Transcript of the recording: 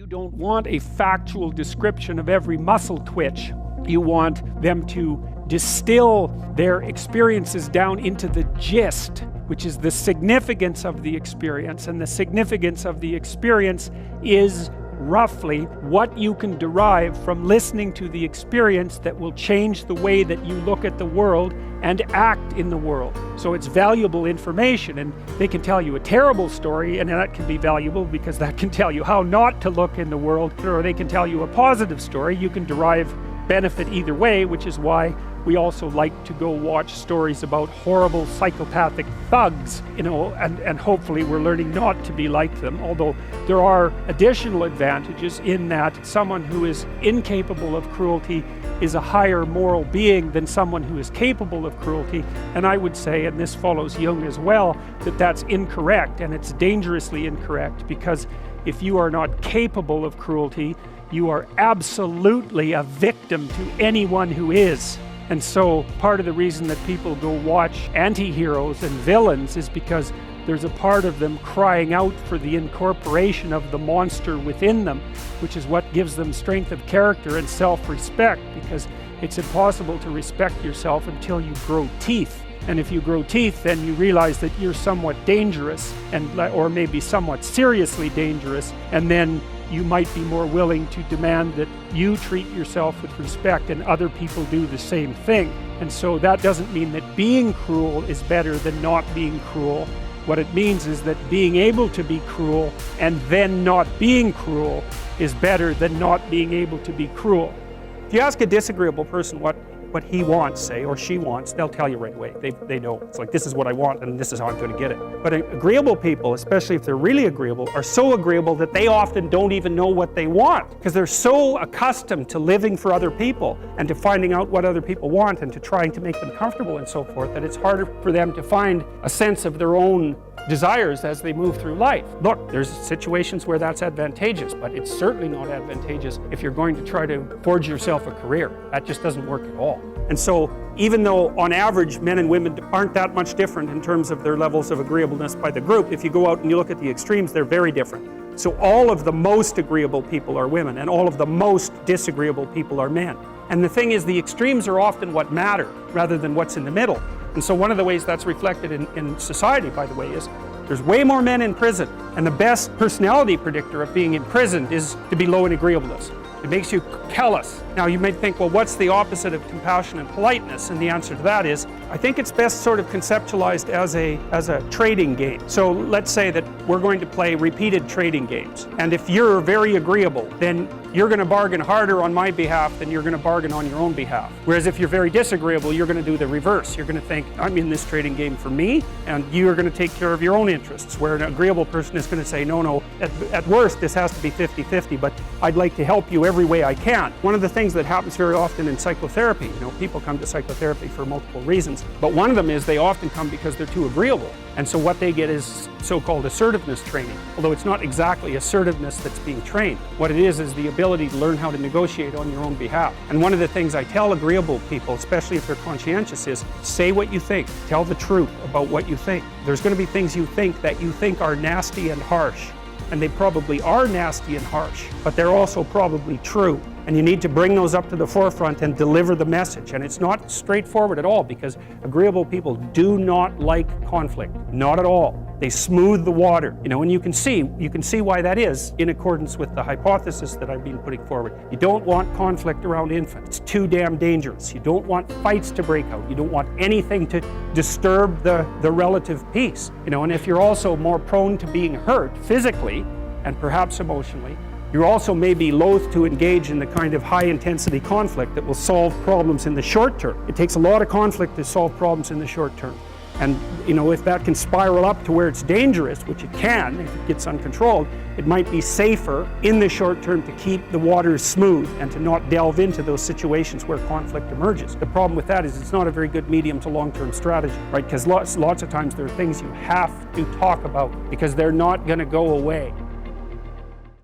don't want a factual description of every muscle twitch. You want them to distill their experiences down into the gist, which is the significance of the experience. And the significance of the experience is roughly what you can derive from listening to the experience that will change the way that you look at the world and act in the world. So it's valuable information, and they can tell you a terrible story, and that can be valuable because that can tell you how not to look in the world, or they can tell you a positive story. You can derive benefit either way, which is why we also like to go watch stories about horrible psychopathic thugs, and hopefully we're learning not to be like them, although there are additional advantages in that someone who is incapable of cruelty is a higher moral being than someone who is capable of cruelty. And I would say, and this follows Jung as well, that that's incorrect, and it's dangerously incorrect, because if you are not capable of cruelty, you are absolutely a victim to anyone who is. And so part of the reason that people go watch anti-heroes and villains is because there's a part of them crying out for the incorporation of the monster within them, which is what gives them strength of character and self-respect, because it's impossible to respect yourself until you grow teeth. And if you grow teeth, then you realize that you're somewhat dangerous, or maybe somewhat seriously dangerous, and then you might be more willing to demand that you treat yourself with respect and other people do the same thing. And so that doesn't mean that being cruel is better than not being cruel. What it means is that being able to be cruel and then not being cruel is better than not being able to be cruel. If you ask a disagreeable person what he wants, say, or she wants, they'll tell you right away. They know. It's like, this is what I want and this is how I'm going to get it. But agreeable people, especially if they're really agreeable, are so agreeable that they often don't even know what they want, because they're so accustomed to living for other people and to finding out what other people want and to trying to make them comfortable and so forth, that it's harder for them to find a sense of their own desires as they move through life. Look, there's situations where that's advantageous, but it's certainly not advantageous if you're going to try to forge yourself a career. That just doesn't work at all. And so, even though on average men and women aren't that much different in terms of their levels of agreeableness by the group, if you go out and you look at the extremes, they're very different. So all of the most agreeable people are women, and all of the most disagreeable people are men. And the thing is, the extremes are often what matter, rather than what's in the middle. And so one of the ways that's reflected in society, by the way, is there's way more men in prison. And the best personality predictor of being imprisoned is to be low in agreeableness. It makes you callous. Now you might think, well, what's the opposite of compassion and politeness? And the answer to that is, I think it's best sort of conceptualized as a trading game. So let's say that we're going to play repeated trading games. And if you're very agreeable, then you're going to bargain harder on my behalf than you're going to bargain on your own behalf. Whereas if you're very disagreeable, you're going to do the reverse. You're going to think, I'm in this trading game for me, and you're going to take care of your own interests. Where an agreeable person is going to say, no, at worst this has to be 50-50, but I'd like to help you every way I can. One of the things that happens very often in psychotherapy, people come to psychotherapy for multiple reasons, but one of them is they often come because they're too agreeable. And so what they get is so-called assertiveness training, although it's not exactly assertiveness that's being trained. What it is the ability to learn how to negotiate on your own behalf. And one of the things I tell agreeable people, especially if they're conscientious, is say what you think. Tell the truth about what you think. There's going to be things you think that you think are nasty and harsh. And they probably are nasty and harsh, but they're also probably true. And you need to bring those up to the forefront and deliver the message. And it's not straightforward at all, because agreeable people do not like conflict. Not at all. They smooth the water, and you can see why that is in accordance with the hypothesis that I've been putting forward. You don't want conflict around infants. It's too damn dangerous. You don't want fights to break out. You don't want anything to disturb the relative peace. And if you're also more prone to being hurt physically and perhaps emotionally, you're also maybe loath to engage in the kind of high-intensity conflict that will solve problems in the short term. It takes a lot of conflict to solve problems in the short term. And if that can spiral up to where it's dangerous, which it can if it gets uncontrolled, it might be safer in the short term to keep the waters smooth and to not delve into those situations where conflict emerges. The problem with that is it's not a very good medium to long-term strategy, right? Because lots of times there are things you have to talk about because they're not going to go away.